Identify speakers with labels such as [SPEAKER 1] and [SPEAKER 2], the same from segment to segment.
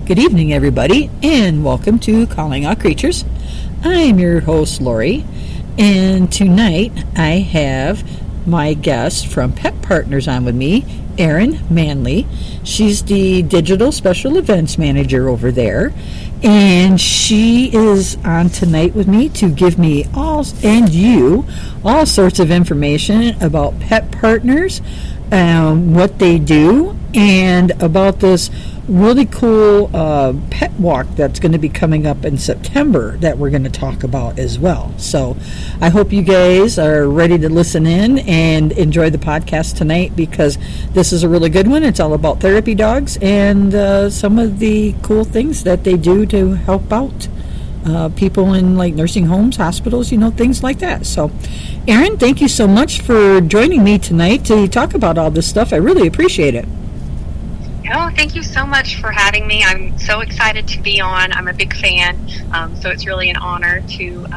[SPEAKER 1] Good evening, everybody, and welcome to Calling All Creatures. I'm your host, Lori, and tonight I have my guest from Pet Partners on with me, Erin Maennle. She's the Digital Special Events Manager over there, and she is on tonight with me to give me all sorts of information about Pet Partners, what they do, and about this really cool pet walk that's going to be coming up in September that we're going to talk about as well. So I hope you guys are ready to listen in and enjoy the podcast tonight, because this is a really good one. It's all about therapy dogs and some of the cool things that they do to help out people in like nursing homes, hospitals, things like that. So Erin, thank you so much for joining me tonight to talk about all this stuff. I really appreciate it.
[SPEAKER 2] Oh, thank you so much for having me. I'm so excited to be on. I'm a big fan, so it's really an honor to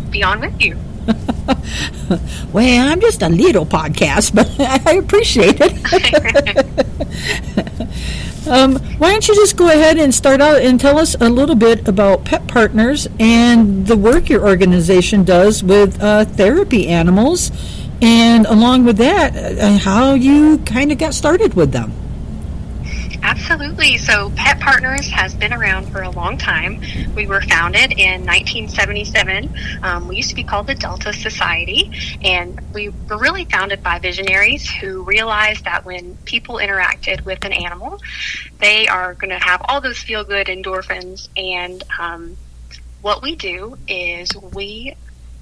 [SPEAKER 2] be on with you.
[SPEAKER 1] Well, I'm just a little podcast, but I appreciate it. Why don't you just go ahead and start out and tell us a little bit about Pet Partners and the work your organization does with therapy animals, and along with that, how you kind of got started with them.
[SPEAKER 2] Absolutely. So Pet Partners has been around for a long time. We were founded in 1977. We used to be called the Delta Society, and we were really founded by visionaries who realized that when people interacted with an animal, they are going to have all those feel-good endorphins. And what we do is we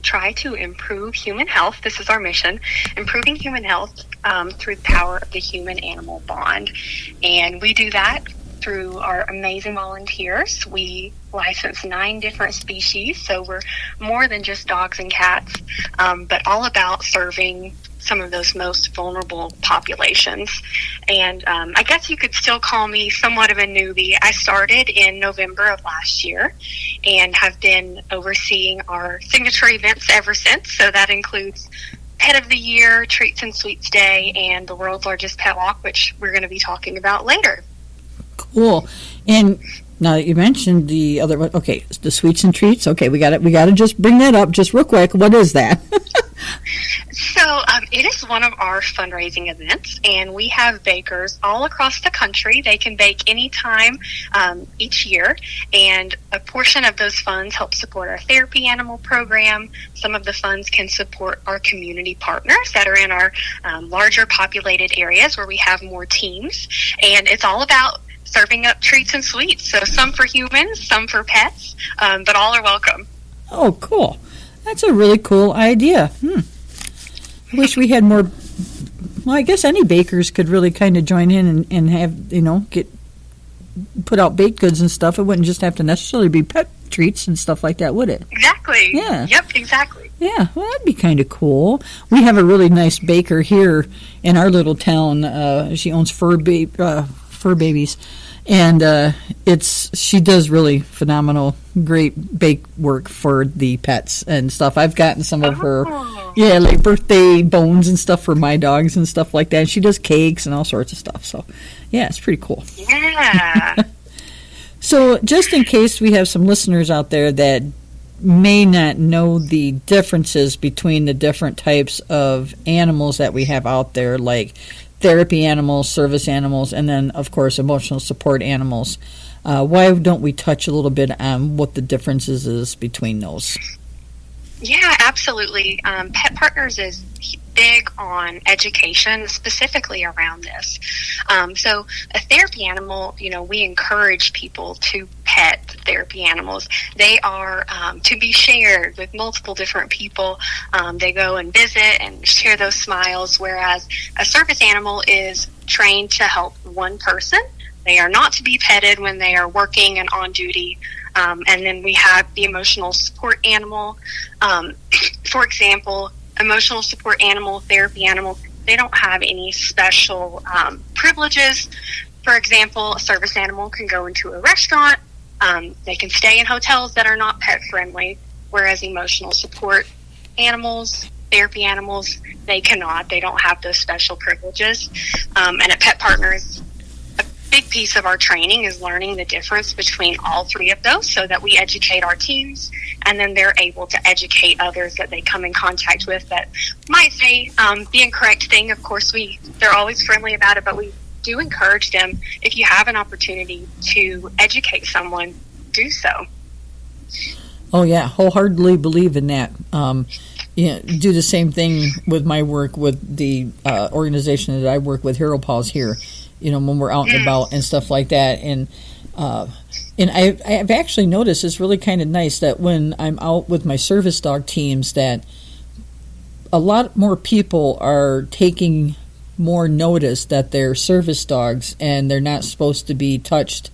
[SPEAKER 2] try to improve human health. This is our mission, improving human health through the power of the human-animal bond. And we do that through our amazing volunteers. We license 9 different species, so we're more than just dogs and cats, but all about serving some of those most vulnerable populations. And I guess you could still call me somewhat of a newbie. I started in November of last year and have been overseeing our signature events ever since. So that includes Pet of the Year, Treats and Sweets Day, and the world's largest pet walk, which we're going to be talking about later.
[SPEAKER 1] Cool. And now that you mentioned the other one, okay, the Sweets and Treats. Okay, we got to just bring that up just real quick. What is that?
[SPEAKER 2] So it is one of our fundraising events, and we have bakers all across the country. They can bake anytime each year, and a portion of those funds help support our therapy animal program. Some of the funds can support our community partners that are in our larger populated areas where we have more teams, and it's all about serving up treats and sweets. So some for humans, some for pets, but all are welcome. Oh,
[SPEAKER 1] cool. That's a really cool idea. I wish we had more. Well, I guess any bakers could really kind of join in and have, put out baked goods and stuff. It wouldn't just have to necessarily be pet treats and stuff like that, would it?
[SPEAKER 2] Exactly.
[SPEAKER 1] Yeah.
[SPEAKER 2] Yep, exactly.
[SPEAKER 1] Yeah, well, that'd be kind of cool. We have a really nice baker here in our little town. She owns fur babies. And she does really phenomenal, great bake work for the pets and stuff. I've gotten some of her, like birthday bones and stuff for my dogs and stuff like that. She does cakes and all sorts of stuff. So, yeah, it's pretty cool.
[SPEAKER 2] Yeah.
[SPEAKER 1] So, just in case we have some listeners out there that may not know the differences between the different types of animals that we have out there, like therapy animals, service animals, and then, of course, emotional support animals. Why don't we touch a little bit on what the differences is between those?
[SPEAKER 2] Yeah, absolutely. Pet Partners is big on education, specifically around this. So a therapy animal, we encourage people to pet therapy animals. They are to be shared with multiple different people. They go and visit and share those smiles, whereas a service animal is trained to help one person. They are not to be petted when they are working and on duty. And then we have the emotional support animal. For example, emotional support animal, therapy animal, they don't have any special privileges. For example, a service animal can go into a restaurant. They can stay in hotels that are not pet friendly, whereas emotional support animals, therapy animals, they cannot. They don't have those special privileges. And at Pet Partners, big piece of our training is learning the difference between all three of those so that we educate our teams, and then they're able to educate others that they come in contact with that might say the incorrect thing. Of course, they're always friendly about it, but we do encourage them, if you have an opportunity to educate someone, do so.
[SPEAKER 1] Oh, yeah, wholeheartedly believe in that. Do the same thing with my work with the organization that I work with, Hero Paws here, when we're out and about and stuff like that. And I've actually noticed it's really kind of nice that when I'm out with my service dog teams that a lot more people are taking more notice that they're service dogs and they're not supposed to be touched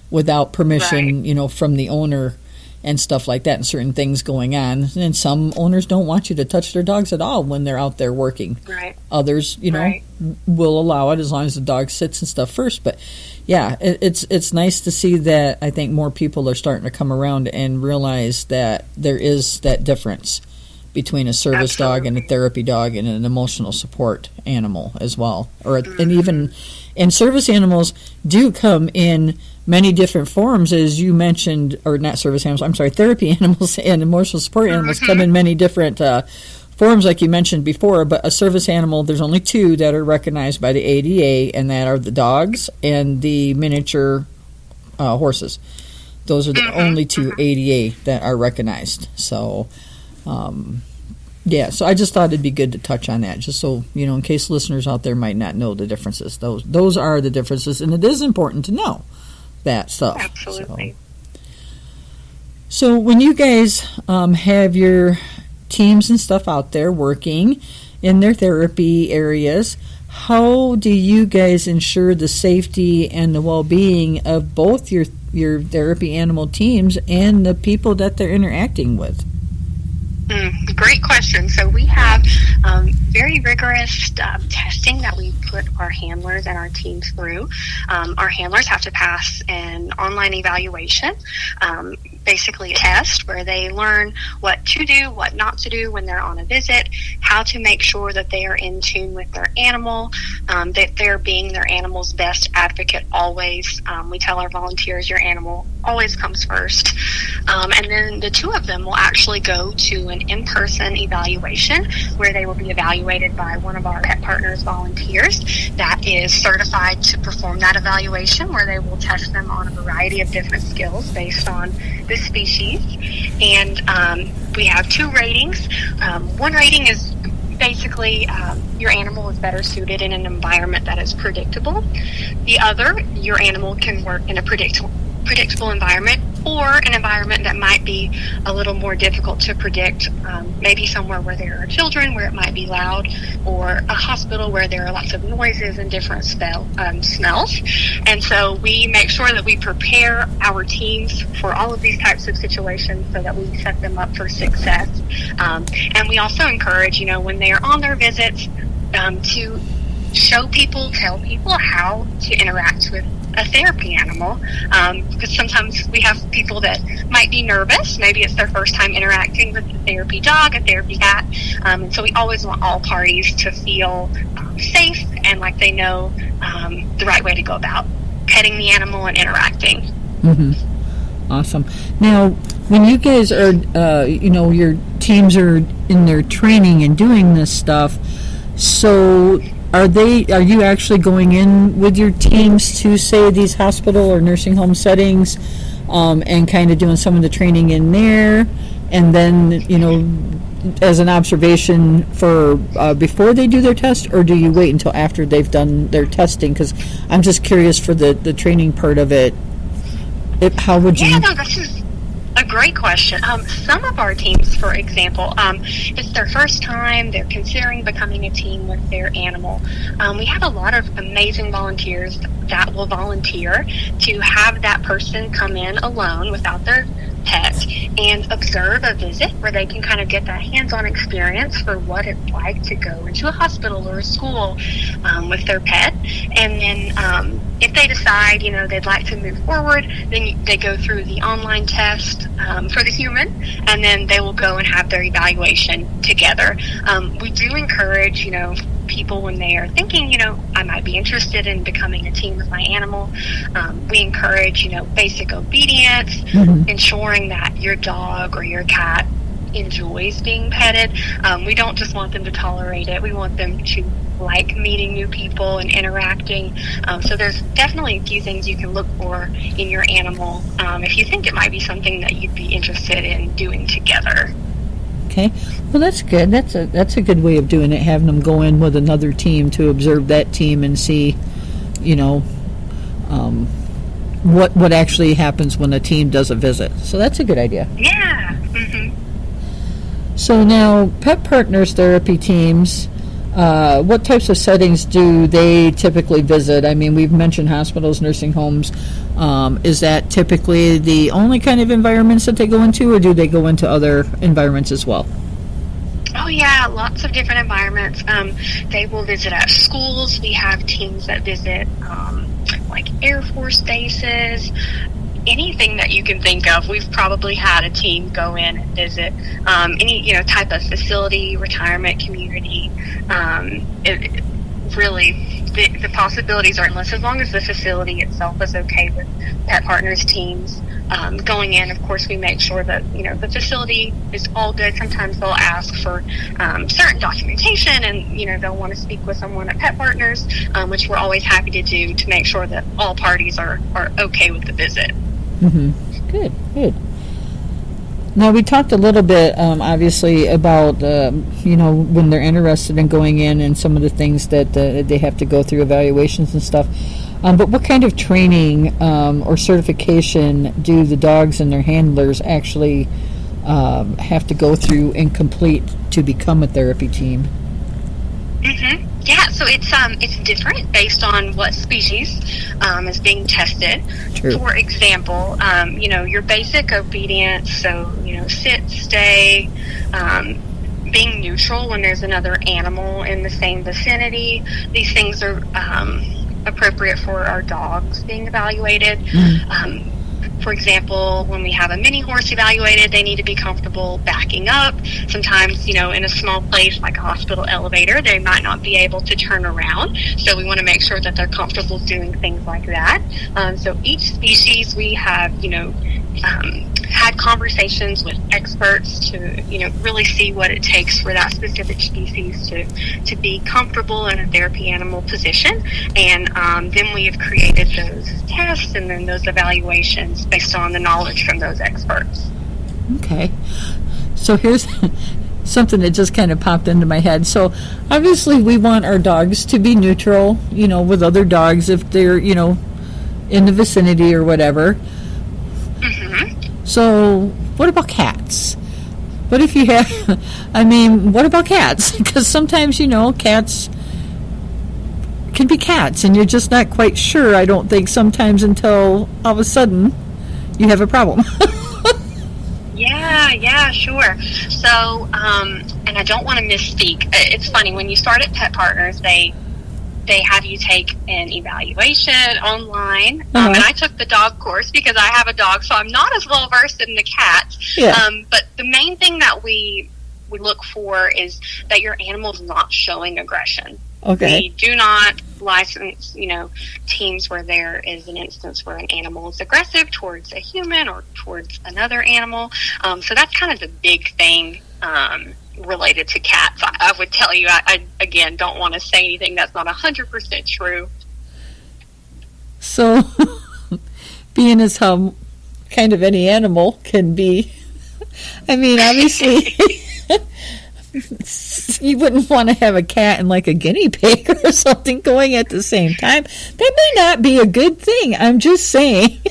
[SPEAKER 1] without permission,
[SPEAKER 2] right.
[SPEAKER 1] From the owner and stuff like that, and certain things going on. And some owners don't want you to touch their dogs at all when they're out there working.
[SPEAKER 2] Right.
[SPEAKER 1] Others,
[SPEAKER 2] right.
[SPEAKER 1] will allow it as long as the dog sits and stuff first. But yeah, it's nice to see that. I think more people are starting to come around and realize that there is that difference between a service
[SPEAKER 2] Absolutely.
[SPEAKER 1] dog and a therapy dog and an emotional support animal as well. And service animals do come in many different forms, as you mentioned, or not service animals, I'm sorry, therapy animals and emotional support animals come in many different forms, like you mentioned before. But a service animal, there's only two that are recognized by the ADA, and that are the dogs and the miniature horses. Those are the only two ADA that are recognized. So, so I just thought it'd be good to touch on that, just so, in case listeners out there might not know the differences. Those are the differences, and it is important to know that stuff.
[SPEAKER 2] Absolutely.
[SPEAKER 1] So when you guys have your teams and stuff out there working in their therapy areas, how do you guys ensure the safety and the well-being of both your therapy animal teams and the people that they're interacting with?
[SPEAKER 2] Great question. So we have very rigorous testing that we put our handlers and our teams through. Our handlers have to pass an online evaluation, basically a test where they learn what to do, what not to do when they're on a visit, how to make sure that they are in tune with their animal, that they're being their animal's best advocate always. We tell our volunteers, your animal always comes first. And then the two of them will actually go to an in-person evaluation where they will be evaluated by one of our Pet Partners volunteers that is certified to perform that evaluation, where they will test them on a variety of different skills based on the species. And we have two ratings. One rating is basically your animal is better suited in an environment that is predictable. The other, your animal can work in a predictable environment, or an environment that might be a little more difficult to predict, maybe somewhere where there are children, where it might be loud, or a hospital where there are lots of noises and different smells. And so we make sure that we prepare our teams for all of these types of situations so that we set them up for success. And we also encourage, when they are on their visits, to tell people how to interact with a therapy animal, because sometimes we have people that might be nervous. Maybe it's their first time interacting with a therapy dog, a therapy cat, and so we always want all parties to feel safe and like they know the right way to go about petting the animal and interacting.
[SPEAKER 1] Mm-hmm. Awesome. Now, when you guys are, your teams are in their training and doing this stuff, so are you actually going in with your teams to, say, these hospital or nursing home settings, and kind of doing some of the training in there, and then, as an observation for before they do their test, or do you wait until after they've done their testing? Because I'm just curious for the training part of it. How would you?
[SPEAKER 2] Yeah, no, this is a great question. Some of our teams, for example, it's their first time, they're considering becoming a team with their animal. We have a lot of amazing volunteers that will volunteer to have that person come in alone without their pet and observe a visit where they can kind of get that hands-on experience for what it's like to go into a hospital or a school with their pet. And then if they decide, they'd like to move forward, then they go through the online test for the human, and then they will go and have their evaluation together. We do encourage, people when they are thinking, I might be interested in becoming a team with my animal. We encourage, basic obedience, ensuring that your dog or your cat enjoys being petted. We don't just want them to tolerate it. We want them to like meeting new people and interacting. So there's definitely a few things you can look for in your animal if you think it might be something that you'd be interested in doing together.
[SPEAKER 1] Okay, well that's good. That's a good way of doing it. Having them go in with another team to observe that team and see, what actually happens when a team does a visit. So that's a good idea.
[SPEAKER 2] Yeah.
[SPEAKER 1] So now, Pet Partners therapy teams. What types of settings do they typically visit? I mean, we've mentioned hospitals, nursing homes. Is that typically the only kind of environments that they go into, or do they go into other environments as well?
[SPEAKER 2] Oh, yeah, lots of different environments. They will visit at schools. We have teams that visit like Air Force bases. Anything that you can think of, we've probably had a team go in and visit any type of facility, retirement community. The possibilities are endless as long as the facility itself is okay with Pet Partners teams going in. Of course, we make sure that the facility is all good. Sometimes they'll ask for certain documentation, and they'll want to speak with someone at Pet Partners, which we're always happy to do to make sure that all parties are okay with the visit.
[SPEAKER 1] Good. Now, we talked a little bit, obviously, about, when they're interested in going in and some of the things that they have to go through, evaluations and stuff. But what kind of training or certification do the dogs and their handlers actually have to go through and complete to become a therapy team?
[SPEAKER 2] Yeah, so it's different based on what species is being tested.
[SPEAKER 1] True.
[SPEAKER 2] For example, your basic obedience, so sit, stay, being neutral when there's another animal in the same vicinity. These things are appropriate for our dogs being evaluated. For example, when we have a mini horse evaluated, they need to be comfortable backing up. Sometimes, in a small place like a hospital elevator, they might not be able to turn around. So we want to make sure that they're comfortable doing things like that. So each species, we have, had conversations with experts to, really see what it takes for that specific species to be comfortable in a therapy animal position. And then we have created those tests and then those evaluations based on the knowledge from those experts.
[SPEAKER 1] Okay. So here's something that just kind of popped into my head. So obviously we want our dogs to be neutral, with other dogs if they're, in the vicinity or whatever. So what about cats? What if you have, what about cats? Because sometimes, cats can be cats and you're just not quite sure, I don't think, sometimes until all of a sudden you have a problem.
[SPEAKER 2] Yeah, sure. So, and I don't want to misspeak. It's funny, when you start at Pet Partners, they have you take an evaluation online. And I took the dog course because I have a dog, so I'm not as well versed in the cats.
[SPEAKER 1] Yeah.
[SPEAKER 2] But the main thing that we look for is that your animal's not showing aggression.
[SPEAKER 1] Okay.
[SPEAKER 2] We do not license, teams where there is an instance where an animal is aggressive towards a human or towards another animal. So that's kind of the big thing related to cats. I would tell you, I again, don't want to say anything that's not 100% true.
[SPEAKER 1] So, being as how kind of any animal can be, obviously, you wouldn't want to have a cat and like a guinea pig or something going at the same time. That may not be a good thing. I'm just saying.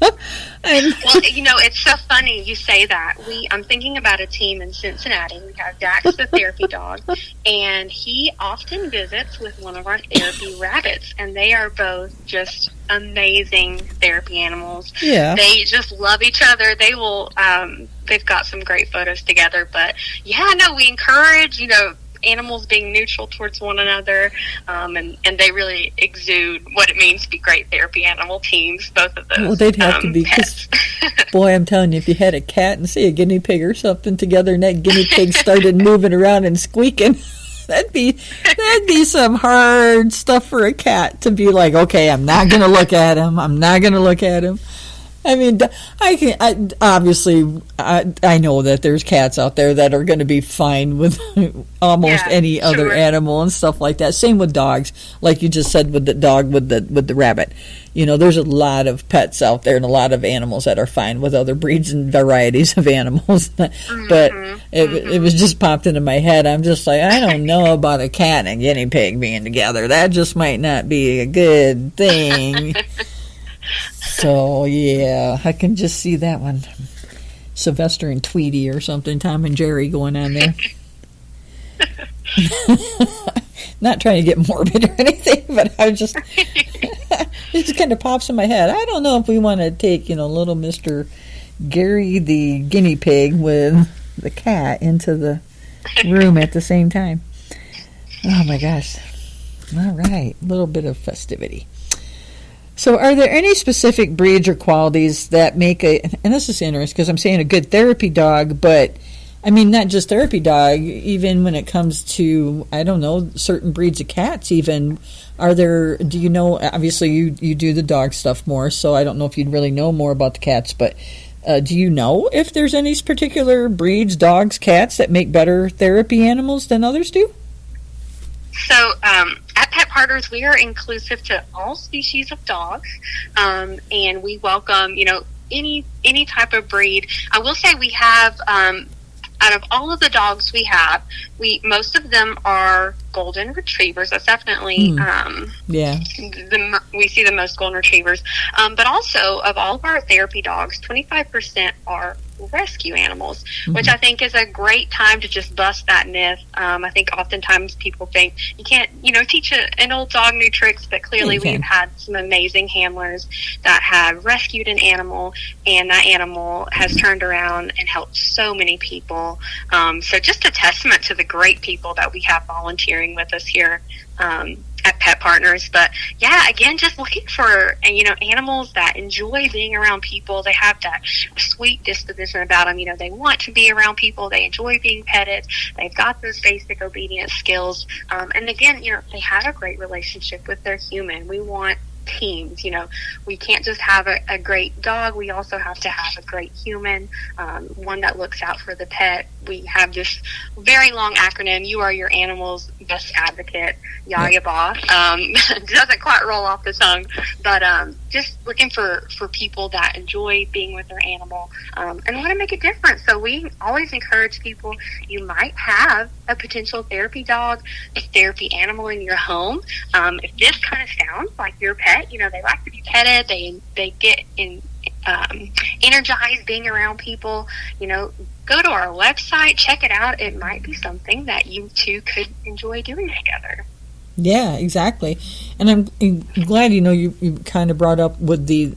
[SPEAKER 2] Well, it's so funny you say that. I'm thinking about a team in Cincinnati. We have Dax, the therapy dog, and he often visits with one of our therapy rabbits, and they are both just amazing therapy animals.
[SPEAKER 1] Yeah. They
[SPEAKER 2] just love each other. They will, they've got some great photos together, but we encourage, animals being neutral towards one another, and they really exude what it means to be great therapy animal teams, both of those.
[SPEAKER 1] Well, they'd have to be, because, boy, I'm telling you, if you had a cat and, say, a guinea pig or something together, and that guinea pig started moving around and squeaking, that'd be some hard stuff for a cat to be like, okay, I'm not going to look at him. I mean, obviously, I know that there's cats out there that are going to be fine with almost any other animal and stuff like that. Same with dogs, like you just said with the dog with the rabbit. You know, there's a lot of pets out there and a lot of animals that are fine with other breeds and varieties of animals. But it was just popped into my head. I'm just like, I don't know about a cat and a guinea pig being together. That just might not be a good thing. So, yeah, I can just see that one. Sylvester and Tweety or something, Tom and Jerry going on there. Not trying to get morbid or anything, but it just kind of pops in my head. I don't know if we want to take, little Mr. Gary the guinea pig with the cat into the room at the same time. Oh, my gosh. All right, a little bit of festivity. So are there any specific breeds or qualities that make and this is interesting because I'm saying a good therapy dog, but I mean not just therapy dog, even when it comes to, I don't know, certain breeds of cats even, do you know, obviously you do the dog stuff more, so I don't know if you'd really know more about the cats, but do you know if there's any particular breeds, dogs, cats, that make better therapy animals than others do?
[SPEAKER 2] So at Pet Partners, we are inclusive to all species of dogs, and we welcome, any type of breed. I will say we have, out of all of the dogs we have, most of them are golden retrievers. That's definitely, we see the most golden retrievers. But also, of all of our therapy dogs, 25% are rescue animals, which I think is a great time to just bust that myth. I think oftentimes people think you can't, teach an old dog new tricks, but clearly we've had some amazing handlers that have rescued an animal, and that animal has turned around and helped so many people. So just a testament to the great people that we have volunteering with us here at Pet Partners. But yeah, again, just looking for animals that enjoy being around people. They have that sweet disposition about them. They want to be around people. They enjoy being petted. They've got those basic obedience skills. And again, they have a great relationship with their human. We want teams. We can't just have a great dog. We also have to have a great human, one that looks out for the pet. We have this very long acronym. You are your animal's best advocate. YAYABA. Doesn't quite roll off the tongue, but just looking for people that enjoy being with their animal and want to make a difference. So we always encourage people, you might have a potential therapy dog, a therapy animal in your home. If this kind of sounds like your pet, they like to be petted, they get energized being around people, go to our website, check it out. It might be something that you two could enjoy doing together.
[SPEAKER 1] Yeah, exactly. And I'm glad, you kind of brought up with the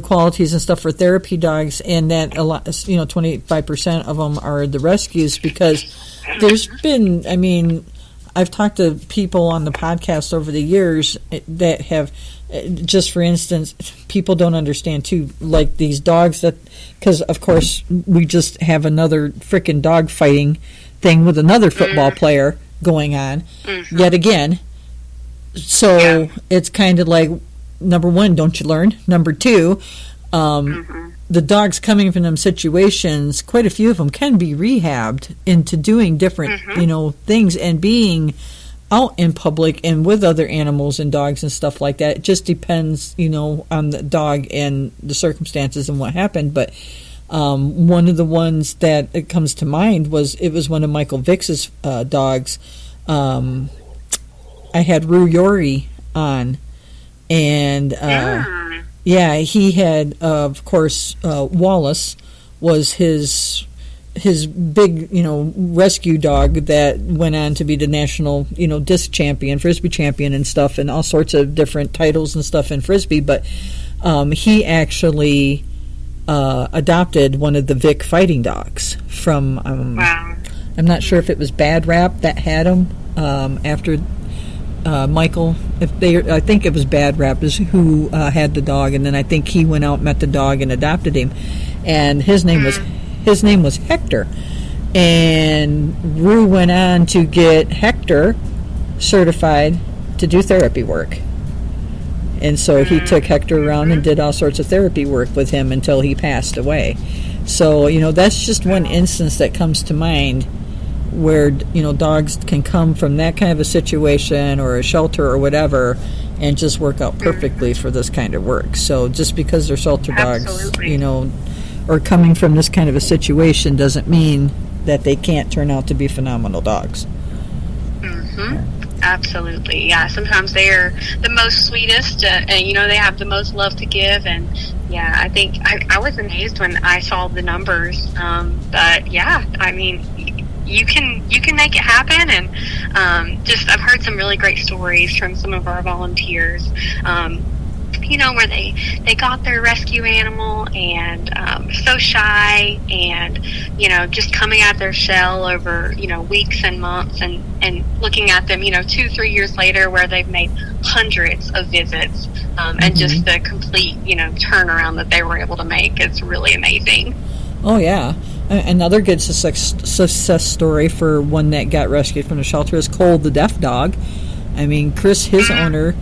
[SPEAKER 1] qualities and stuff for therapy dogs, and that a lot, 25% of them are the rescues, because there's been, I've talked to people on the podcast over the years that have, just for instance, people don't understand too, like these dogs that, because of course we just have another frickin' dog fighting thing with another football player going on yet again. So it's kind of like, number one, don't you learn? Number two, the dogs coming from them situations, quite a few of them can be rehabbed into doing different, things and being out in public and with other animals and dogs and stuff like that. It just depends, on the dog and the circumstances and what happened. But one of the ones that it comes to mind was one of Michael Vick's dogs. I had Rue Yori on, and he had, of course, Wallace was his big, rescue dog that went on to be the national, disc champion, frisbee champion and stuff, and all sorts of different titles and stuff in frisbee. But he actually adopted one of the Vick fighting dogs from, I'm not sure if it was Bad Rap that had him after Michael. I think it was Bad Rap is who had the dog, and then I think he went out, met the dog, and adopted him. And his name was Hector. And Rue went on to get Hector certified to do therapy work. And so he took Hector around and did all sorts of therapy work with him until he passed away. So, that's just one instance that comes to mind where, dogs can come from that kind of a situation or a shelter or whatever and just work out perfectly for this kind of work. So just because they're shelter dogs, or coming from this kind of a situation doesn't mean that they can't turn out to be phenomenal dogs.
[SPEAKER 2] Absolutely, yeah. Sometimes they are the most sweetest, and they have the most love to give. And yeah, I think I was amazed when I saw the numbers. But yeah, I mean, you can make it happen. And I've heard some really great stories from some of our volunteers. Where they got their rescue animal and so shy and, just coming out of their shell over, weeks and months and looking at them, 2-3 years later where they've made hundreds of visits and just the complete, turnaround that they were able to make is really amazing.
[SPEAKER 1] Oh, yeah. Another good success story for one that got rescued from the shelter is Cole the deaf dog. I mean, Chris, his owner,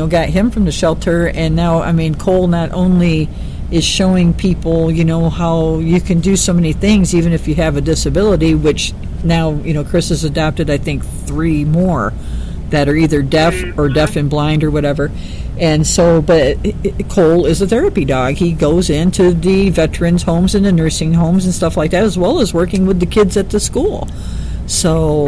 [SPEAKER 1] got him from the shelter, and now, Cole not only is showing people, how you can do so many things even if you have a disability, which now, Chris has adopted, I think, 3 more that are either deaf or deaf and blind or whatever. And so, but Cole is a therapy dog. He goes into the veterans' homes and the nursing homes and stuff like that, as well as working with the kids at the school. So,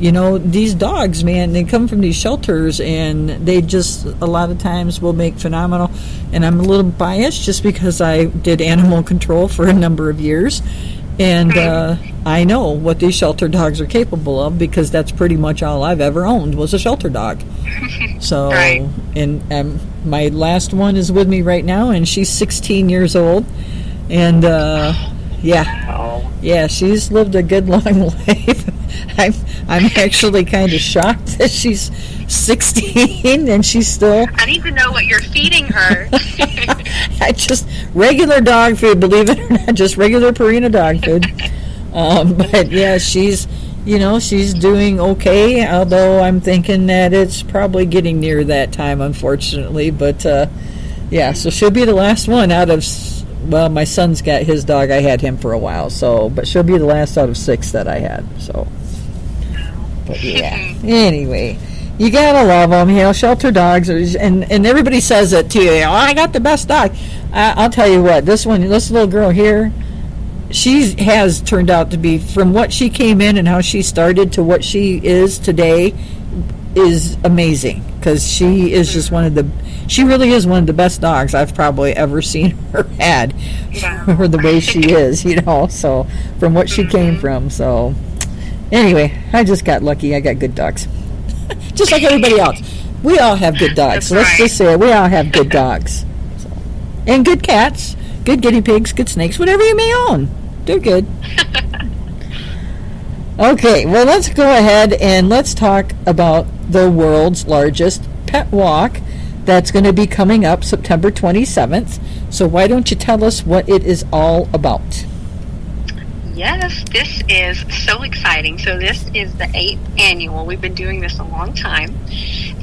[SPEAKER 1] these dogs, man, they come from these shelters and they just a lot of times will make phenomenal. And I'm a little biased just because I did animal control for a number of years. And I know what these shelter dogs are capable of because that's pretty much all I've ever owned was a shelter dog. So, and my last one is with me right now, and she's 16 years old. And, yeah, she's lived a good long life. I'm actually kind of shocked that she's 16 and she's still...
[SPEAKER 2] I need to know what you're feeding her.
[SPEAKER 1] I just regular dog food, believe it or not, just regular Purina dog food. But yeah, she's doing okay, although I'm thinking that it's probably getting near that time, unfortunately. But yeah, so she'll be the last one out of... Well, my son's got his dog. I had him for a while, but she'll be the last out of 6 that I had. So, but yeah. Anyway, you gotta love them. Shelter dogs, and everybody says it too. I got the best dog. I'll tell you what. This little girl here, she has turned out to be, from what she came in and how she started to what she is today, is amazing. Because she is just she really is one of the best dogs I've probably ever seen her had for the way she is, so from what she came from. So anyway, I just got lucky. I got good dogs. Just like everybody else. We all have good dogs. So let's just say it. We all have good dogs. So. And good cats, good guinea pigs, good snakes, whatever you may own. They're good. Okay, well, let's go ahead and let's talk about the world's largest pet walk that's going to be coming up September 27th. So why don't you tell us what it is all about?
[SPEAKER 2] Yes, this is so exciting. So this is the 8th annual. We've been doing this a long time.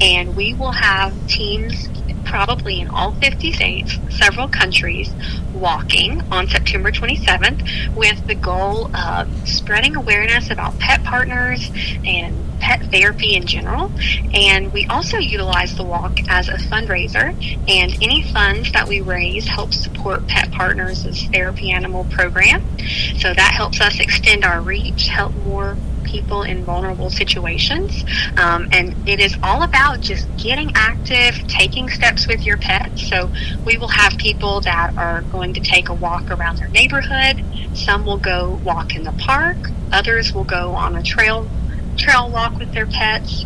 [SPEAKER 2] And we will have teams probably in all 50 states, several countries, walking on September 27th with the goal of spreading awareness about pet partners and pet therapy in general. And we also utilize the walk as a fundraiser, and any funds that we raise help support Pet Partners' therapy animal program. So that helps us extend our reach, help more people in vulnerable situations, and it is all about just getting active, taking steps with your pet. So we will have people that are going to take a walk around their neighborhood. Some will go walk in the park, others will go on a trail walk with their pets.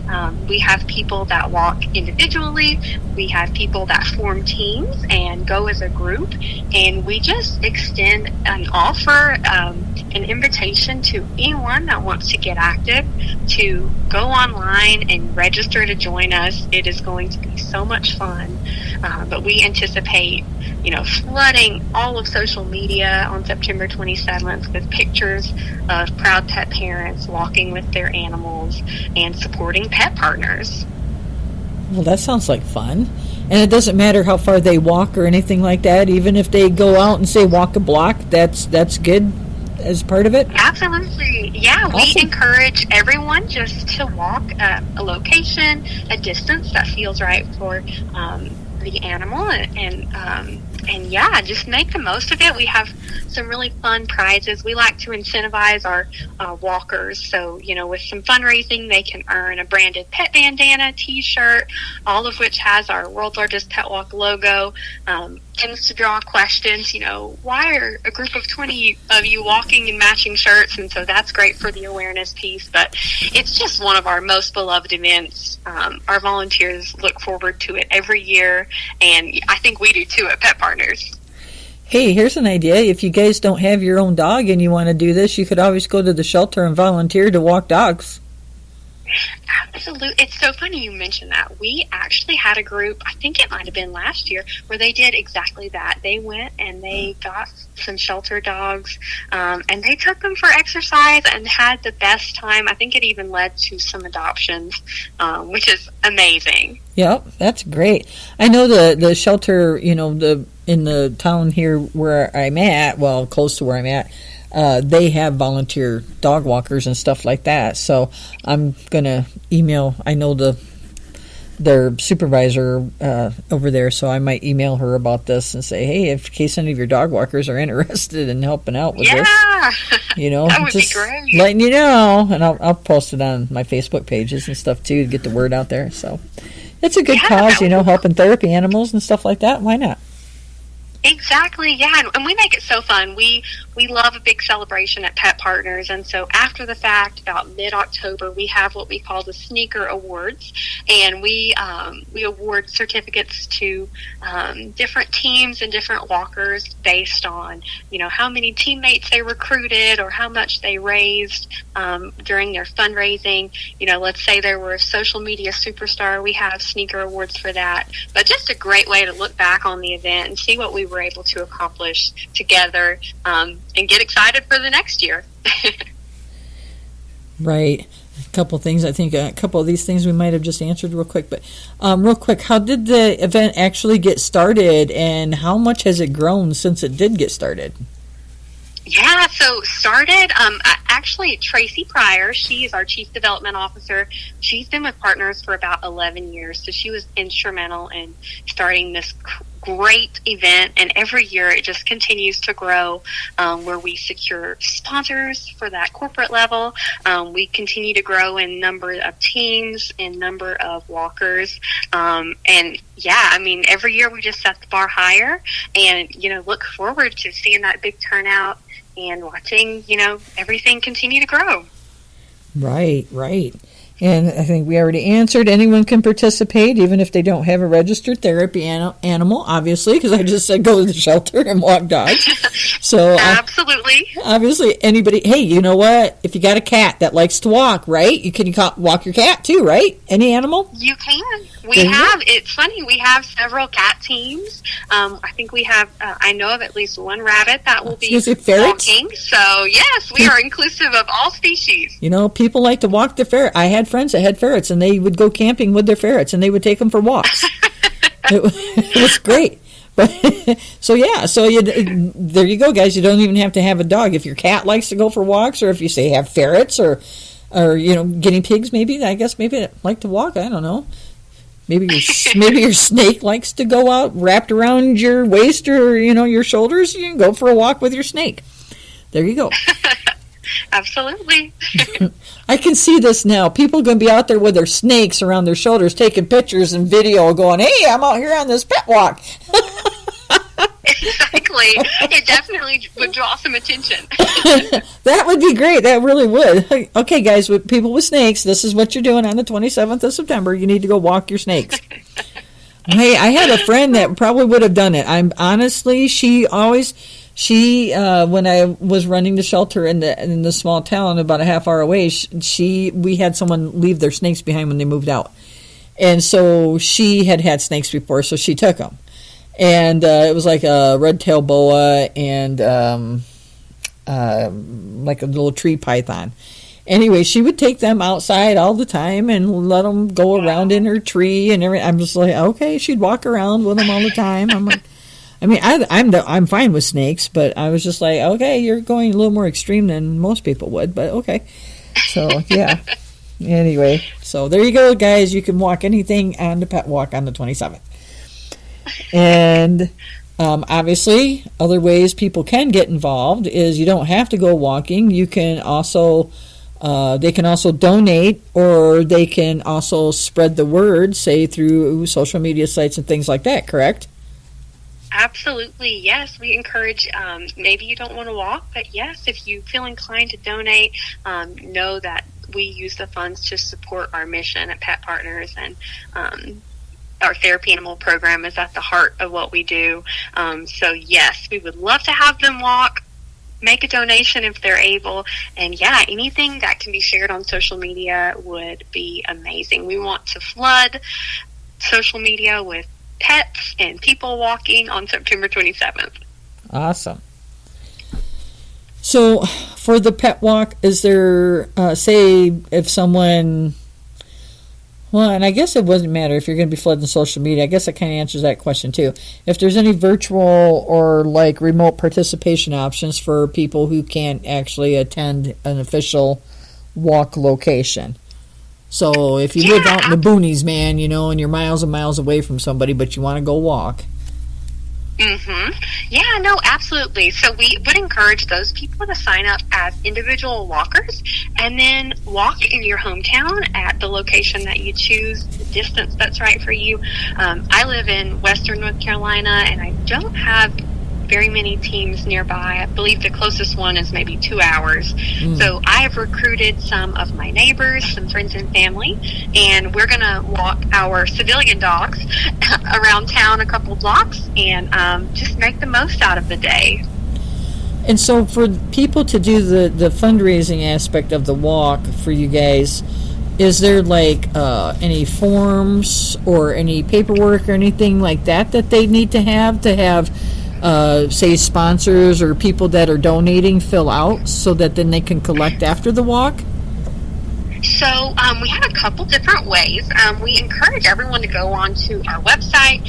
[SPEAKER 2] We have people that walk individually. We have people that form teams and go as a group, and we just extend an offer, an invitation to anyone that wants to get active to go online and register to join us. It is going to be so much fun, but we anticipate flooding all of social media on September 27th with pictures of proud pet parents walking with their animals and supporting pet partners.
[SPEAKER 1] Well, that sounds like fun. And it doesn't matter how far they walk or anything like that. Even if they go out and say walk a block, that's good as part of it?
[SPEAKER 2] Absolutely. Yeah,
[SPEAKER 1] awesome.
[SPEAKER 2] We encourage everyone just to walk a location, a distance that feels right for the animal, and yeah, just make the most of it. We have some really fun prizes. We like to incentivize our walkers. So, with some fundraising, they can earn a branded pet bandana, t-shirt, all of which has our World's Largest Pet Walk logo. Tends to draw questions, why are a group of 20 of you walking in matching shirts? And so that's great for the awareness piece, but it's just one of our most beloved events. Our volunteers look forward to it every year, and I think we do too at Pet Partners.
[SPEAKER 1] Hey, here's an idea. If you guys don't have your own dog and you want to do this, you could always go to the shelter and volunteer to walk dogs.
[SPEAKER 2] Absolutely. It's so funny you mentioned that. We actually had a group, I think it might have been last year, where they did exactly that. They went and they got some shelter dogs, and they took them for exercise and had the best time. I think it even led to some adoptions, which is amazing.
[SPEAKER 1] Yep, that's great. I know the shelter, in the town here where I'm at, well, close to where I'm at, they have volunteer dog walkers and stuff like that. So I'm going to email, I know their supervisor over there, so I might email her about this and say, hey, in case any of your dog walkers are interested in helping out with this.
[SPEAKER 2] That would
[SPEAKER 1] just
[SPEAKER 2] be great.
[SPEAKER 1] Letting you know. And I'll post it on my Facebook pages and stuff too to get the word out there. So it's a good cause, helping therapy animals and stuff like that. Why not?
[SPEAKER 2] Exactly, yeah, and we make it so fun. We love a big celebration at Pet Partners, and so after the fact, about mid-October, we have what we call the Sneaker Awards, and we award certificates to different teams and different walkers based on, how many teammates they recruited or how much they raised during their fundraising. Let's say there were a social media superstar, we have Sneaker Awards for that, but just a great way to look back on the event and see what we were able to accomplish together, and get excited for the next year.
[SPEAKER 1] Right. A couple things. I think a couple of these things we might have just answered real quick. But real quick, how did the event actually get started, and how much has it grown since it did get started?
[SPEAKER 2] Yeah, so started, actually Tracy Pryor, she is our Chief Development Officer. She's been with Partners for about 11 years, so she was instrumental in starting this great event, and every year it just continues to grow, where we secure sponsors for that corporate level. We continue to grow in number of teams and number of walkers, and yeah, every year we just set the bar higher, and look forward to seeing that big turnout and watching everything continue to grow. Right.
[SPEAKER 1] And I think we already answered, anyone can participate, even if they don't have a registered therapy animal, obviously, because I just said go to the shelter and walk dogs. So
[SPEAKER 2] absolutely.
[SPEAKER 1] Obviously, anybody, hey, you know what? If you got a cat that likes to walk, right? You can walk your cat too, right? Any animal?
[SPEAKER 2] You can. It's funny, we have several cat teams. I think we have, I know of at least one rabbit that will be walking. So, yes, we are inclusive of all species.
[SPEAKER 1] People like to walk their ferret. I had friends that had ferrets, and they would go camping with their ferrets, and they would take them for walks. It was great. But there you go, guys. You don't even have to have a dog. If your cat likes to go for walks, or if you say have ferrets or guinea pigs, maybe they like to walk. I don't know. Maybe your snake likes to go out wrapped around your waist or your shoulders. You can go for a walk with your snake. There you go.
[SPEAKER 2] Absolutely.
[SPEAKER 1] I can see this now. People are going to be out there with their snakes around their shoulders, taking pictures and video, going, "Hey, I'm out here on this pet walk."
[SPEAKER 2] Exactly. It definitely would draw some attention.
[SPEAKER 1] That would be great. That really would. Okay, guys, with people with snakes, this is what you're doing on the 27th of September. You need to go walk your snakes. Hey, I had a friend that probably would have done it. When I was running the shelter in the small town about a half hour away, we had someone leave their snakes behind when they moved out. And so she had snakes before, so she took them. And it was like a red-tailed boa and like a little tree python. Anyway, she would take them outside all the time and let them go around in her tree and everything. I'm just like, okay, she'd walk around with them all the time. I'm like, I mean, I'm fine with snakes, but I was just like, okay, you're going a little more extreme than most people would, but okay. So, yeah. Anyway, so there you go, guys. You can walk anything on the pet walk on the 27th. And obviously, other ways people can get involved is you don't have to go walking. You can also, they can also donate, or they can also spread the word, say through social media sites and things like that, correct?
[SPEAKER 2] Absolutely, yes. We encourage, maybe you don't want to walk, but yes, if you feel inclined to donate, know that we use the funds to support our mission at Pet Partners, and our therapy animal program is at the heart of what we do. So yes, we would love to have them walk, make a donation if they're able, and yeah, anything that can be shared on social media would be amazing. We want to flood social media with pets and people walking on September 27th.
[SPEAKER 1] Awesome. So for the pet walk, is there, say if someone, well, and I guess it wouldn't matter if you're going to be flooding social media. I guess that kind of answers that question too. If there's any virtual or like remote participation options for people who can't actually attend an official walk location. So if you live out in the boonies, man, you know, and you're miles and miles away from somebody, but you want to go walk.
[SPEAKER 2] Yeah, no, absolutely. So we would encourage those people to sign up as individual walkers and then walk in your hometown at the location that you choose, the distance that's right for you. I live in Western North Carolina, and I don't have very many teams nearby. I believe the closest one is maybe 2 hours. So I've recruited some of my neighbors, some friends and family, and we're going to walk our civilian dogs around town a couple blocks and just make the most out of the day.
[SPEAKER 1] And so for people to do the fundraising aspect of the walk for you guys, is there like any forms or any paperwork or anything like that they need to have say sponsors or people that are donating fill out so that then they can collect after the walk?
[SPEAKER 2] So we have a couple different ways. We encourage everyone to go on to our website.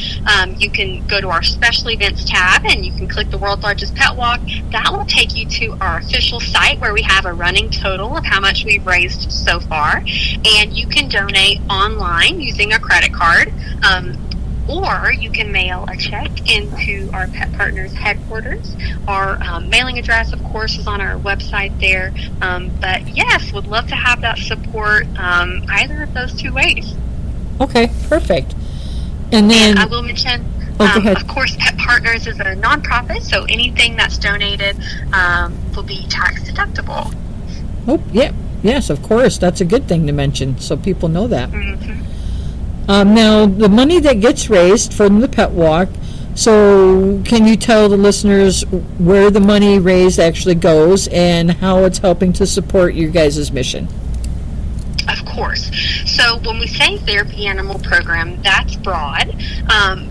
[SPEAKER 2] You can go to our special events tab and you can click the World's Largest Pet Walk. That will take you to our official site where we have a running total of how much we've raised so far. And you can donate online using a credit card. Or you can mail a check into our Pet Partners headquarters. Our mailing address, of course, is on our website there. But yes, would love to have that support either of those two ways.
[SPEAKER 1] Okay, perfect. And then
[SPEAKER 2] I will mention, of course, Pet Partners is a nonprofit, so anything that's donated will be tax deductible.
[SPEAKER 1] Oh, yeah. Yes, of course. That's a good thing to mention so people know that. Now, the money that gets raised from the pet walk, so can you tell the listeners where the money raised actually goes and how it's helping to support your guys' mission?
[SPEAKER 2] Of course. So when we say therapy animal program, that's broad.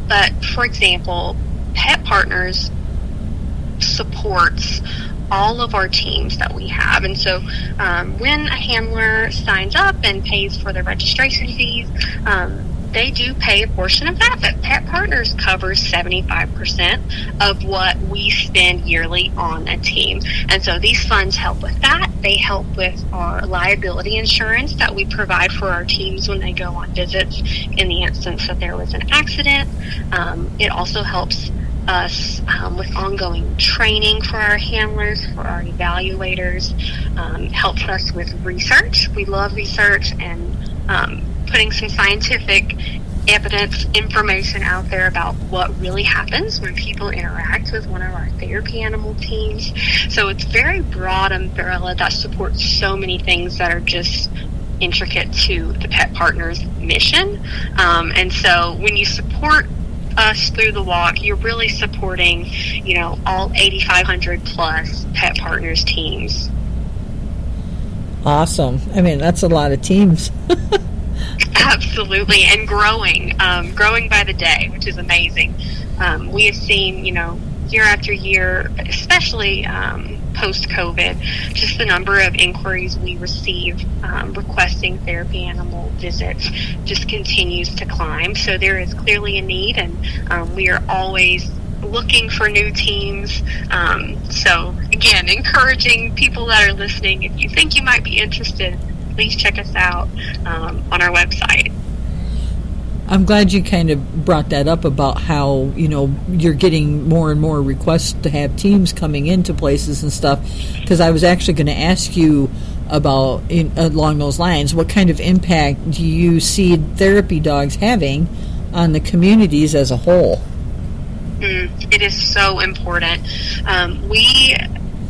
[SPEAKER 2] But, for example, Pet Partners supports all of our teams that we have. And so when a handler signs up and pays for their registration fees, they do pay a portion of that, but Pet Partners covers 75% of what we spend yearly on a team. And so these funds help with that. They help with our liability insurance that we provide for our teams when they go on visits in the instance that there was an accident. It also helps us with ongoing training for our handlers, for our evaluators, helps us with research. We love research and putting some scientific evidence, information out there about what really happens when people interact with one of our therapy animal teams. So it's very broad umbrella that supports so many things that are just intricate to the Pet Partners mission. And so when you support us through the walk, you're really supporting, all 8,500 plus Pet Partners teams.
[SPEAKER 1] Awesome. I mean, that's a lot of teams.
[SPEAKER 2] Absolutely, and growing by the day, which is amazing. we have seen, year after year, especially post-COVID, just the number of inquiries we receive requesting therapy animal visits just continues to climb. So there is clearly a need, and we are always looking for new teams. So again, encouraging people that are listening, if you think you might be interested, please check us out on our website.
[SPEAKER 1] I'm glad you kind of brought that up about how, you're getting more and more requests to have teams coming into places and stuff, because I was actually going to ask you about, along those lines, what kind of impact do you see therapy dogs having on the communities as a whole?
[SPEAKER 2] It is so important.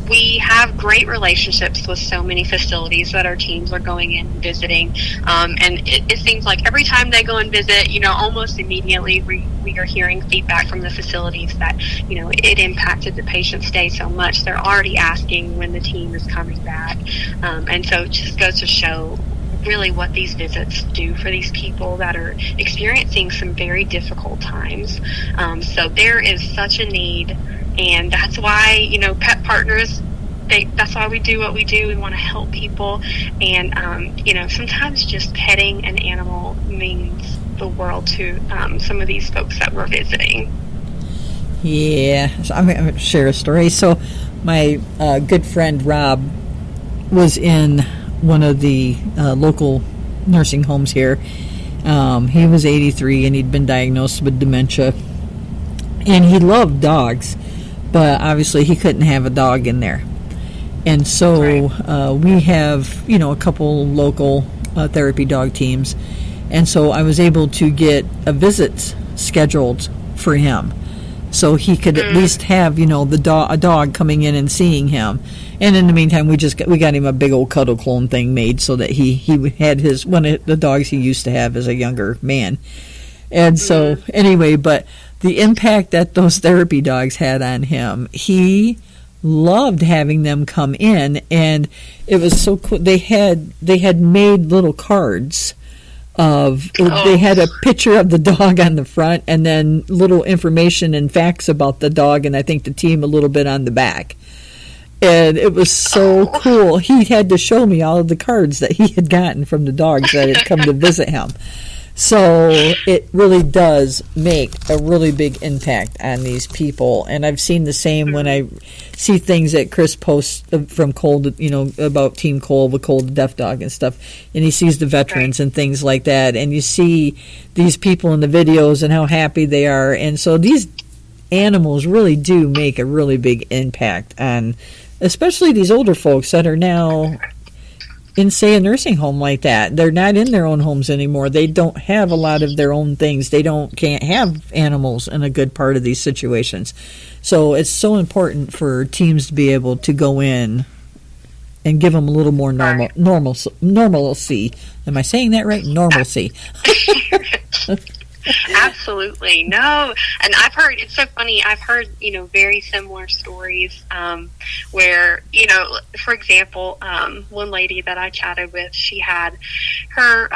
[SPEAKER 2] We have great relationships with so many facilities that our teams are going in and visiting. And it seems like every time they go and visit, almost immediately we are hearing feedback from the facilities that, it impacted the patient's stay so much. They're already asking when the team is coming back. And so it just goes to show really what these visits do for these people that are experiencing some very difficult times. So there is such a need. And that's why, Pet Partners, that's why we do what we do. We want to help people. And, sometimes just petting an animal means the world to some of these folks that we're visiting.
[SPEAKER 1] Yeah. So I'm going to share a story. So my good friend Rob was in one of the local nursing homes here. He was 83 and he'd been diagnosed with dementia. And he loved dogs. But obviously he couldn't have a dog in there. And so we have, a couple local therapy dog teams. And so I was able to get a visit scheduled for him. So he could at least have, a dog coming in and seeing him. And in the meantime, we got him a big old cuddle clone thing made so that he had one of the dogs he used to have as a younger man. And so anyway, but the impact that those therapy dogs had on him, he loved having them come in, and it was so cool. They had made little cards they had a picture of the dog on the front and then little information and facts about the dog, and I think the team a little bit on the back. And it was so cool. He had to show me all of the cards that he had gotten from the dogs that had come to visit him. So it really does make a really big impact on these people. And I've seen the same when I see things that Chris posts from Cole, about Team Cole, the Cole the Deaf Dog and stuff. And he sees the veterans and things like that. And you see these people in the videos and how happy they are. And so these animals really do make a really big impact on, especially these older folks that are now in, say, a nursing home like that. They're not in their own homes anymore. They don't have a lot of their own things. They can't have animals in a good part of these situations. So it's so important for teams to be able to go in and give them a little more normalcy. Am I saying that right? Normalcy.
[SPEAKER 2] Absolutely. No. And I've heard, it's so funny, I've heard, very similar stories where, for example, one lady that I chatted with, she had her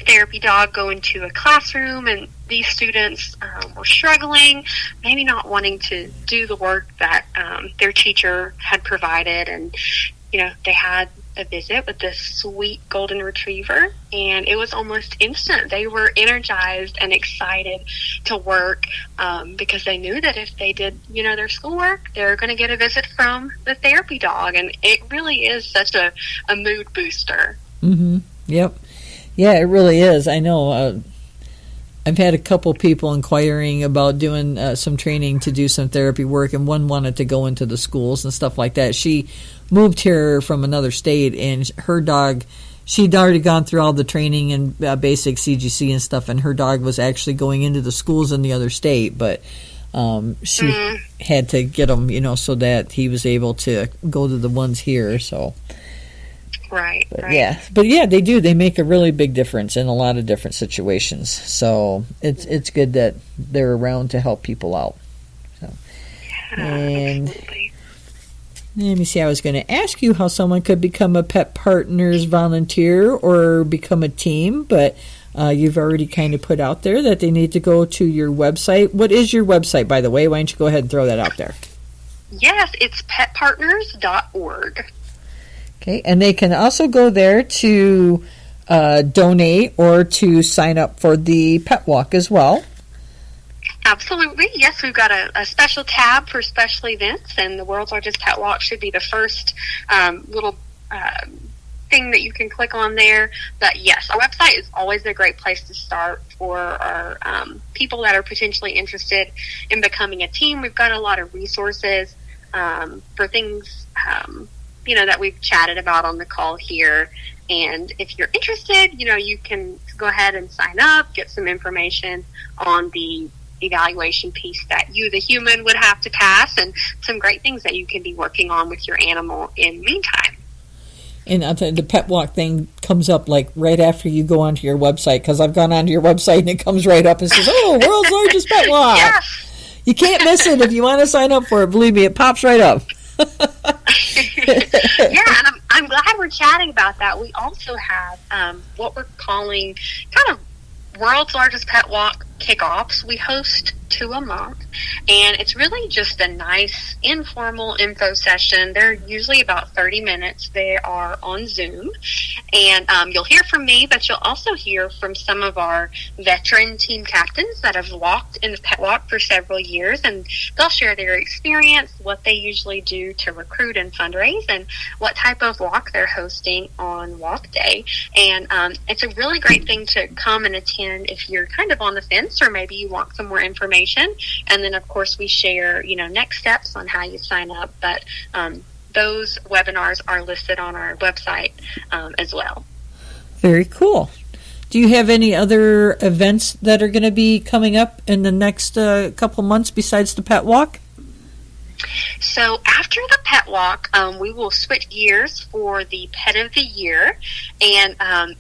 [SPEAKER 2] therapy dog go into a classroom, and these students were struggling, maybe not wanting to do the work that their teacher had provided. And, they had a visit with this sweet golden retriever, and it was almost instant. They were energized and excited to work because they knew that if they did, their schoolwork, they're going to get a visit from the therapy dog, and it really is such a mood booster. Mm-hmm.
[SPEAKER 1] Yep. Yeah, it really is. I know. I've had a couple people inquiring about doing some training to do some therapy work, and one wanted to go into the schools and stuff like that. She moved here from another state, and her dog, she'd already gone through all the training and basic CGC and stuff, and her dog was actually going into the schools in the other state, but she had to get him, so that he was able to go to the ones here, so...
[SPEAKER 2] Right.
[SPEAKER 1] But yeah, they do. They make a really big difference in a lot of different situations. So it's good that they're around to help people out. So, and
[SPEAKER 2] absolutely.
[SPEAKER 1] Let me see. I was going to ask you how someone could become a Pet Partners volunteer or become a team, but you've already kind of put out there that they need to go to your website. What is your website, by the way? Why don't you go ahead and throw that out there?
[SPEAKER 2] Yes, it's petpartners.org.
[SPEAKER 1] Okay, and they can also go there to donate or to sign up for the pet walk as well.
[SPEAKER 2] Absolutely. Yes, we've got a special tab for special events, and the World's Largest Pet Walk should be the first little thing that you can click on there. But yes, our website is always a great place to start for our people that are potentially interested in becoming a team. We've got a lot of resources for things, that we've chatted about on the call here. And if you're interested, you can go ahead and sign up, get some information on the evaluation piece that you, the human, would have to pass, and some great things that you can be working on with your animal in the meantime.
[SPEAKER 1] And the pet walk thing comes up like right after you go onto your website, because I've gone onto your website and it comes right up and says, "Oh, World's Largest Pet Walk." Yes. You can't miss it if you want to sign up for it. Believe me, it pops right up.
[SPEAKER 2] Yeah, and I'm glad we're chatting about that. We also have what we're calling kind of World's Largest Pet Walk kickoffs. We host 2 a month, and it's really just a nice informal info session. They're usually about 30 minutes. They are on Zoom, and you'll hear from me, but you'll also hear from some of our veteran team captains that have walked in the pet walk for several years, and they'll share their experience, what they usually do to recruit and fundraise, and what type of walk they're hosting on walk day. And it's a really great thing to come and attend if you're kind of on the fence, or maybe you want some more information. And then, of course, we share, next steps on how you sign up. But those webinars are listed on our website as well.
[SPEAKER 1] Very cool. Do you have any other events that are going to be coming up in the next couple months besides the pet walk?
[SPEAKER 2] So after the pet walk, we will switch gears for the Pet of the Year, and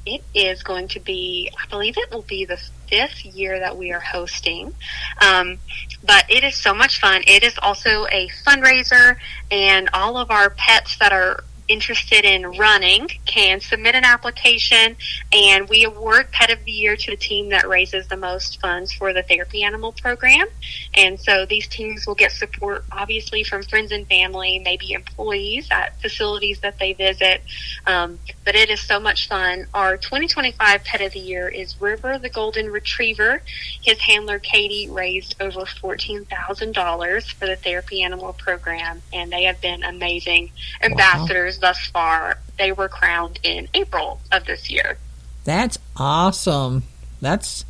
[SPEAKER 2] it is going to be, I believe it will be the 5th year that we are hosting, but it is so much fun. It is also a fundraiser, and all of our pets that are interested in running can submit an application, and we award Pet of the Year to the team that raises the most funds for the therapy animal program. And so these teams will get support, obviously, from friends and family, maybe employees at facilities that they visit. But it is so much fun. Our 2025 Pet of the Year is River the Golden Retriever. His handler, Katie, raised over $14,000 for the therapy animal program, and they have been amazing ambassadors thus far. They were crowned in April of this year.
[SPEAKER 1] That's awesome. That's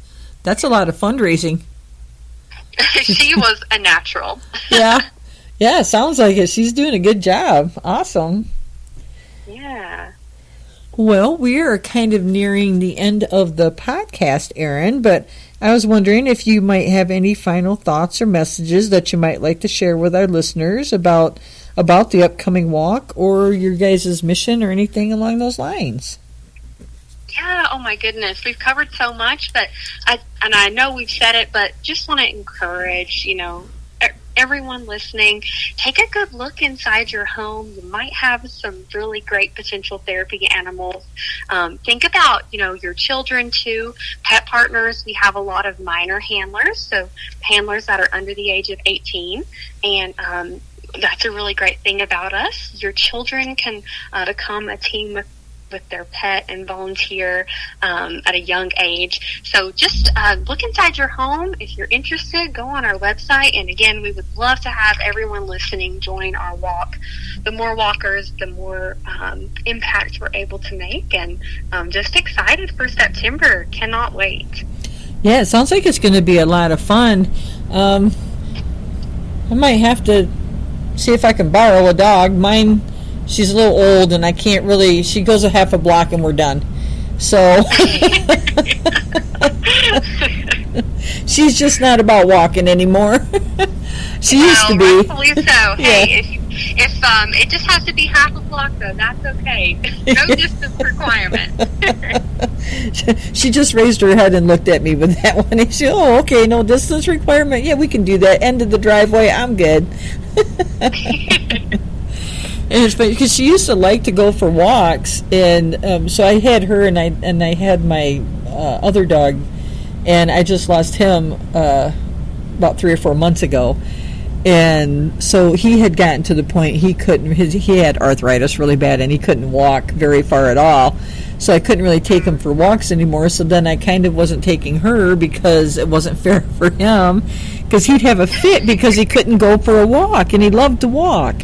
[SPEAKER 1] a lot of fundraising.
[SPEAKER 2] She was a natural.
[SPEAKER 1] Yeah, sounds like it. She's doing a good job. Awesome.
[SPEAKER 2] Yeah.
[SPEAKER 1] Well, we are kind of nearing the end of the podcast, Erin, but I was wondering if you might have any final thoughts or messages that you might like to share with our listeners about the upcoming walk, or your guys' mission, or anything along those lines.
[SPEAKER 2] Yeah, oh my goodness. We've covered so much, but I know we've said it, but just want to encourage, everyone listening, take a good look inside your home. You might have some really great potential therapy animals. Think about, your children too. Pet Partners, we have a lot of minor handlers, so handlers that are under the age of 18, and that's a really great thing about us. Your children can become a team with their pet and volunteer at a young age. So just look inside your home. If you're interested, go on our website. And again, we would love to have everyone listening join our walk. The more walkers, the more impact we're able to make. And just excited for September. Cannot wait.
[SPEAKER 1] Yeah, it sounds like it's going to be a lot of fun. I might have to see if I can borrow a dog. Mine, she's a little old, and I can't really, she goes a half a block and we're done. So she's just not about walking anymore. She used to be.
[SPEAKER 2] Rightfully so. Hey, if it just has to be half a block, though, that's okay. No distance requirement.
[SPEAKER 1] She just raised her head and looked at me with that one. And she, oh, okay, no distance requirement. Yeah, we can do that. End of the driveway. I'm good. And it's funny because she used to like to go for walks, and so I had her, and I had my other dog, and I just lost him about 3 or 4 months ago, and so he had gotten to the point he couldn't. He had arthritis really bad, and he couldn't walk very far at all. So I couldn't really take him for walks anymore. So then I kind of wasn't taking her because it wasn't fair for him, because he'd have a fit because he couldn't go for a walk, and he loved to walk.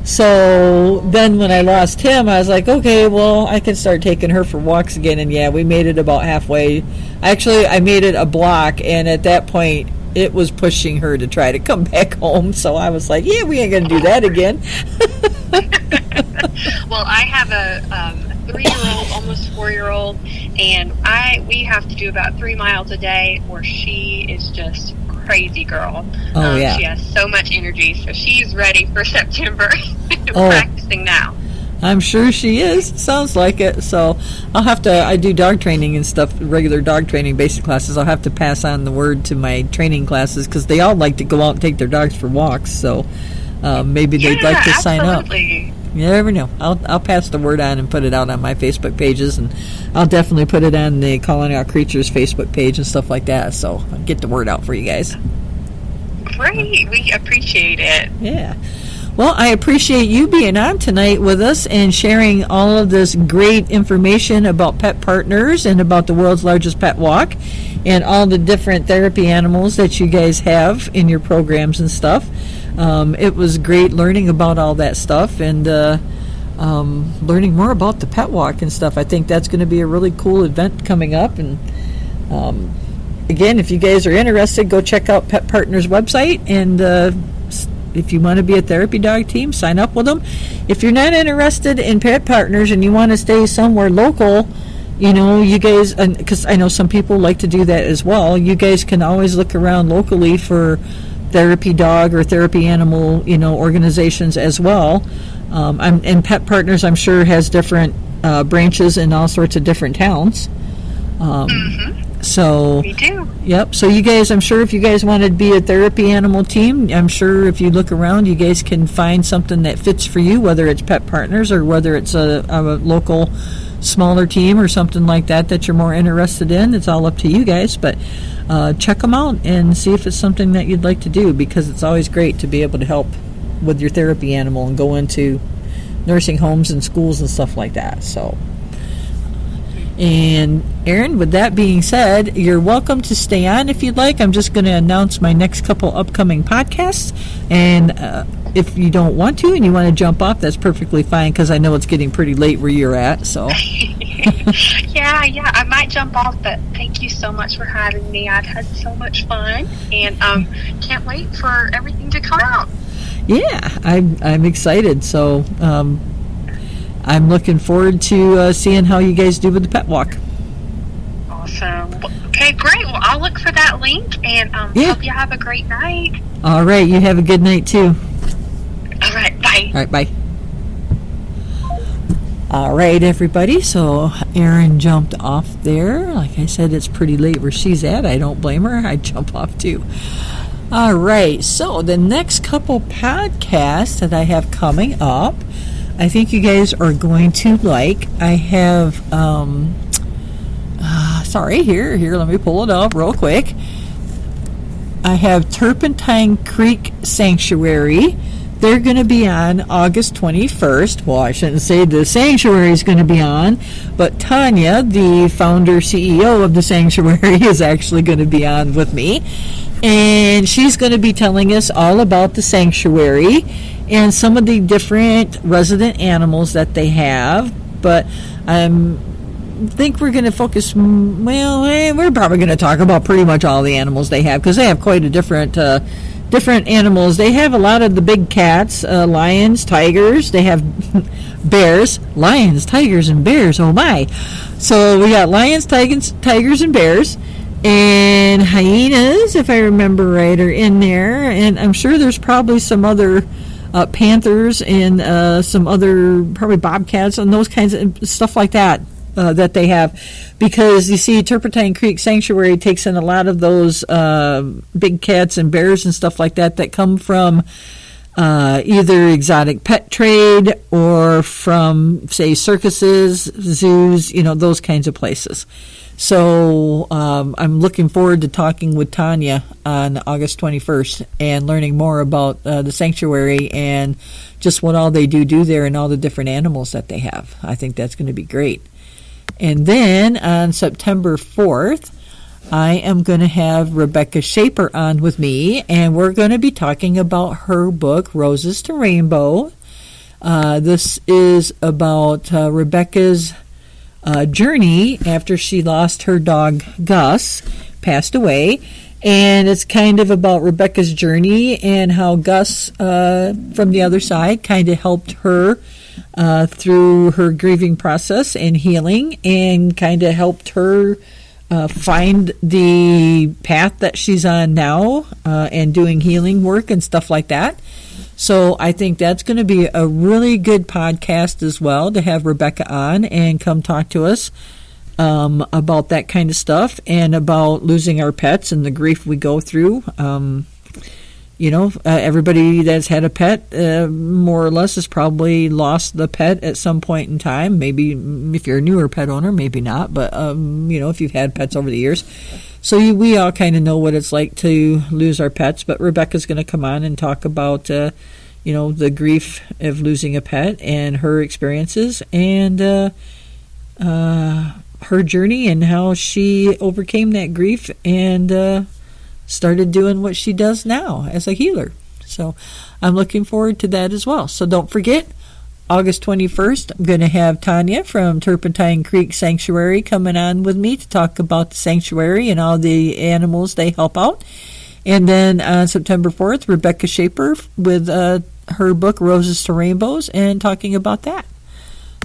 [SPEAKER 1] So then when I lost him, I was like, okay, well, I can start taking her for walks again. And yeah, we made it about halfway. Actually, I made it a block, and at that point, it was pushing her to try to come back home. So I was like, yeah, we ain't going to do that again.
[SPEAKER 2] Well, I have a 3-year-old, almost 4-year-old, and we have to do about 3 miles a day, or she is just crazy girl.
[SPEAKER 1] Oh, yeah.
[SPEAKER 2] She has so much energy, so she's ready for September. Practicing now.
[SPEAKER 1] I'm sure she is. Sounds like it. So I'll have to, I do dog training and stuff, regular dog training, basic classes. I'll have to pass on the word to my training classes, because they all like to go out and take their dogs for walks. So maybe they'd like to sign up. You never know. I'll pass the word on and put it out on my Facebook pages, and I'll definitely put it on the Calling Out Creatures Facebook page and stuff like that. So I'll get the word out for you guys.
[SPEAKER 2] Great. We appreciate it.
[SPEAKER 1] Yeah. Well, I appreciate you being on tonight with us and sharing all of this great information about Pet Partners and about the world's largest pet walk and all the different therapy animals that you guys have in your programs and stuff. It was great learning about all that stuff and learning more about the pet walk and stuff. I think that's going to be a really cool event coming up. And again, if you guys are interested, go check out Pet Partners' website, and if you want to be a therapy dog team, sign up with them. If you're not interested in Pet Partners and you want to stay somewhere local, you know, you guys, because I know some people like to do that as well, you guys can always look around locally for therapy dog or therapy animal, you know, organizations as well. And Pet Partners, I'm sure, has different branches in all sorts of different towns. So
[SPEAKER 2] we do.
[SPEAKER 1] Yep. So you guys, I'm sure if you guys want to be a therapy animal team, I'm sure if you look around, you guys can find something that fits for you, whether it's Pet Partners or whether it's a local smaller team or something like that you're more interested in. It's all up to you guys, but check them out and see if it's something that you'd like to do, because it's always great to be able to help with your therapy animal and go into nursing homes and schools and stuff like that. So, and Erin, with that being said, you're welcome to stay on if you'd like. I'm just going to announce my next couple upcoming podcasts, and if you don't want to and you want to jump off, that's perfectly fine, because I know it's getting pretty late where you're at. So
[SPEAKER 2] yeah, I might jump off, but thank you so much for having me. I've had so much fun, and can't wait for everything to come out. Yeah,
[SPEAKER 1] I'm excited. So I'm looking forward to seeing how you guys do with the pet walk.
[SPEAKER 2] Awesome. Okay, great. Well, I'll look for that link, and hope you have a great night.
[SPEAKER 1] All right, you have a good night too.
[SPEAKER 2] All right, bye.
[SPEAKER 1] All right, bye. All right, everybody. So Erin jumped off there. Like I said, it's pretty late where she's at. I don't blame her. I'd jump off too. All right, so the next couple podcasts that I have coming up, I think you guys are going to like. I have, here, let me pull it up real quick. I have Turpentine Creek Sanctuary. They're going to be on August 21st. Well, I shouldn't say the sanctuary is going to be on, but Tanya, the founder, CEO of the sanctuary, is actually going to be on with me. And she's going to be telling us all about the sanctuary and some of the different resident animals that they have. But I think we're going to focus, we're probably going to talk about pretty much all the animals they have, because they have quite a different animals. They have a lot of the big cats, lions, tigers. They have bears, lions, tigers, and bears. Oh my. So we got lions, tigers, and bears. And hyenas, if I remember right, are in there. And I'm sure there's probably some other panthers and some other probably bobcats and those kinds of stuff like that that they have. Because you see, Turpentine Creek Sanctuary takes in a lot of those big cats and bears and stuff like that come from either exotic pet trade or from, say, circuses, zoos, those kinds of places. So I'm looking forward to talking with Tanya on August 21st and learning more about the sanctuary and just what all they do there and all the different animals that they have. I think that's going to be great. And then on September 4th, I am going to have Rebecca Shaper on with me, and we're going to be talking about her book, Roses to Rainbow. This is about Rebecca's journey after she lost her dog, Gus, passed away. And it's kind of about Rebecca's journey and how Gus, from the other side, kind of helped her through her grieving process and healing, and kind of helped her find the path that she's on now, and doing healing work and stuff like that. So I think that's going to be a really good podcast as well, to have Rebecca on and come talk to us about that kind of stuff and about losing our pets and the grief we go through. Everybody that's had a pet, more or less, has probably lost the pet at some point in time. Maybe if you're a newer pet owner, maybe not. But, if you've had pets over the years. So we all kind of know what it's like to lose our pets. But Rebecca's going to come on and talk about, the grief of losing a pet and her experiences and her journey and how she overcame that grief and started doing what she does now as a healer. So I'm looking forward to that as well. So don't forget, August 21st, I'm going to have Tanya from Turpentine Creek Sanctuary coming on with me to talk about the sanctuary and all the animals they help out. And then on September 4th, Rebecca Shaper with her book, Roses to Rainbows, and talking about that.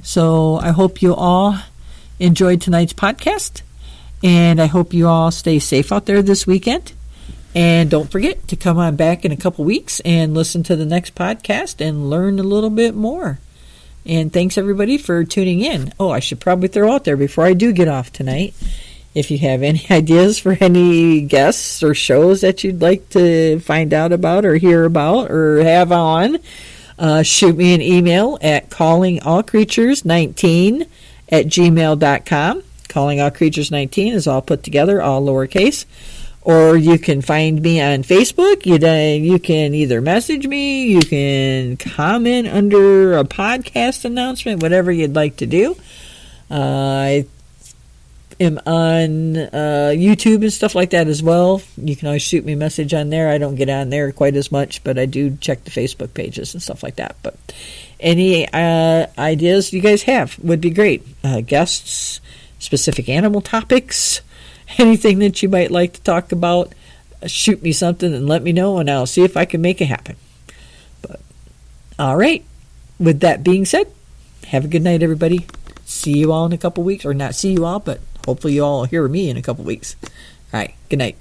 [SPEAKER 1] So I hope you all enjoyed tonight's podcast, and I hope you all stay safe out there this weekend. And don't forget to come on back in a couple weeks and listen to the next podcast and learn a little bit more. And thanks, everybody, for tuning in. Oh, I should probably throw out there before I do get off tonight, if you have any ideas for any guests or shows that you'd like to find out about or hear about or have on, shoot me an email at callingallcreatures19@gmail.com. Callingallcreatures19 is all put together, all lowercase. Or you can find me on Facebook. You can either message me, you can comment under a podcast announcement, whatever you'd like to do. I am on YouTube and stuff like that as well. You can always shoot me a message on there. I don't get on there quite as much, but I do check the Facebook pages and stuff like that. But any ideas you guys have would be great. Guests, specific animal topics, anything that you might like to talk about, shoot me something and let me know, and I'll see if I can make it happen. But all right, with that being said, have a good night, everybody. See you all in a couple weeks, or not see you all, but hopefully you all hear me in a couple weeks. All right, good night.